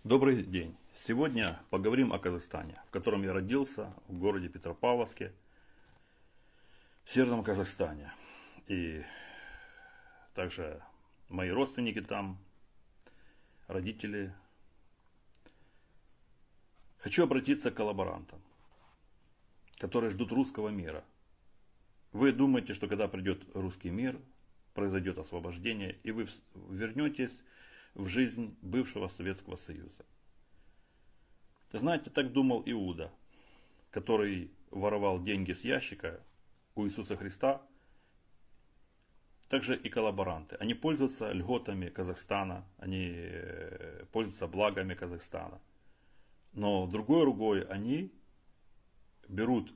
Добрый день. Сегодня поговорим о Казахстане, в котором я родился, в городе Петропавловске, в Северном Казахстане. И также мои родственники там, родители. Хочу обратиться к коллаборантам, которые ждут русского мира. Вы думаете, что когда придет русский мир, произойдет освобождение, и вы вернетесь в жизнь бывшего Советского Союза. Знаете, так думал Иуда, который воровал деньги с ящика у Иисуса Христа. Также и коллаборанты. Они пользуются льготами Казахстана, они пользуются благами Казахстана. Но другой рукой они берут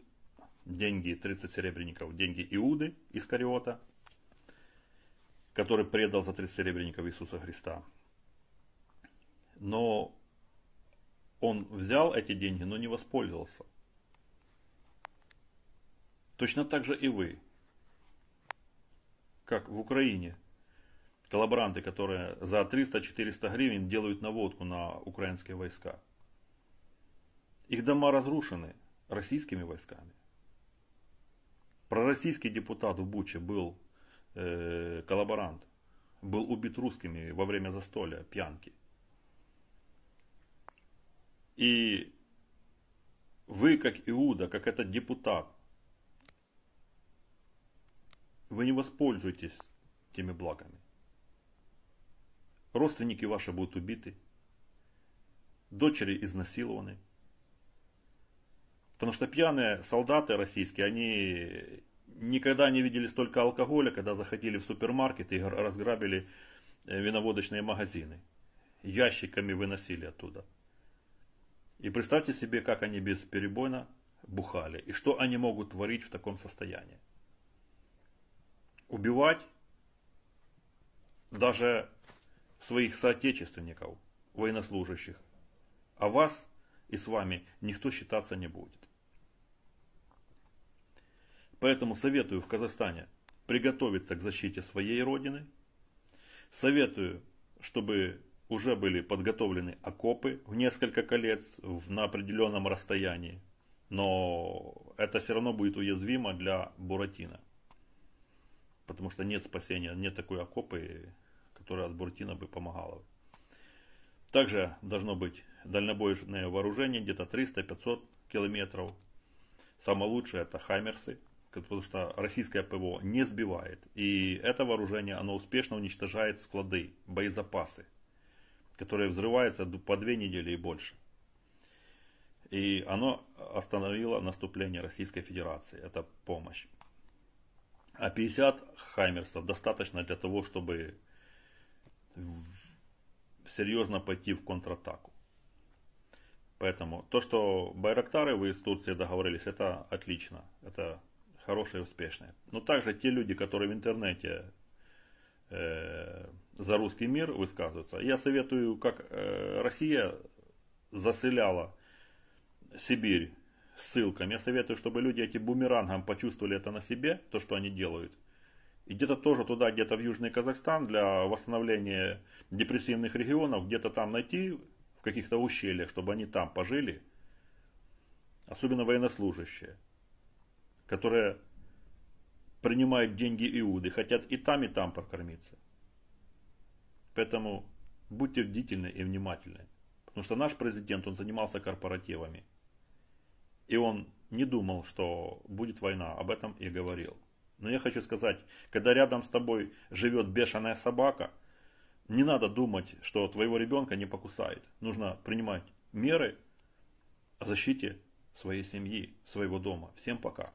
деньги, 30 серебряников, деньги Иуды Искариота, который предал за 30 серебряников Иисуса Христа. Но он взял эти деньги, но не воспользовался. Точно так же и вы. Как в Украине. Коллаборанты, которые за 300-400 гривен делают наводку на украинские войска. Их дома разрушены российскими войсками. Пророссийский депутат в Буче был коллаборант. Был убит русскими во время застолья, пьянки. И вы, как Иуда, как этот депутат, вы не воспользуетесь теми благами. Родственники ваши будут убиты, дочери изнасилованы. Потому что пьяные солдаты российские, они никогда не видели столько алкоголя, когда заходили в супермаркет и разграбили виноводочные магазины. Ящиками выносили оттуда. И представьте себе, как они бесперебойно бухали. И что они могут творить в таком состоянии. Убивать даже своих соотечественников, военнослужащих. А вас и с вами никто считаться не будет. Поэтому советую в Казахстане приготовиться к защите своей родины. Советую, чтобы уже были подготовлены окопы в несколько колец на определенном расстоянии. Но это все равно будет уязвимо для Буратино. Потому что нет спасения, нет такой окопы, которая от Буратино бы помогала. Также должно быть дальнобойное вооружение, где-то 300-500 километров. Самое лучшее это хаймерсы, потому что российское ПВО не сбивает. И это вооружение, оно успешно уничтожает склады, боезапасы, которые взрываются по 2 недели и больше. И оно остановило наступление Российской Федерации. Это помощь. А 50 хаймерсов достаточно для того, чтобы серьезно пойти в контратаку. Поэтому то, что байрактары вы из Турции договорились, это отлично. Это хорошее и успешное. Но также те люди, которые в интернете за русский мир высказываются. Я советую, как Россия заселяла Сибирь ссылками. Я советую, чтобы люди эти бумерангом почувствовали это на себе, то, что они делают. И где-то тоже туда, где-то в Южный Казахстан, для восстановления депрессивных регионов, где-то там найти в каких-то ущельях, чтобы они там пожили. Особенно военнослужащие, которые принимают деньги Иуды, хотят и там прокормиться. Поэтому будьте бдительны и внимательны. Потому что наш президент, он занимался корпоративами. И он не думал, что будет война. Об этом и говорил. Но я хочу сказать, когда рядом с тобой живет бешеная собака, не надо думать, что твоего ребенка не покусает. Нужно принимать меры о защите своей семьи, своего дома. Всем пока.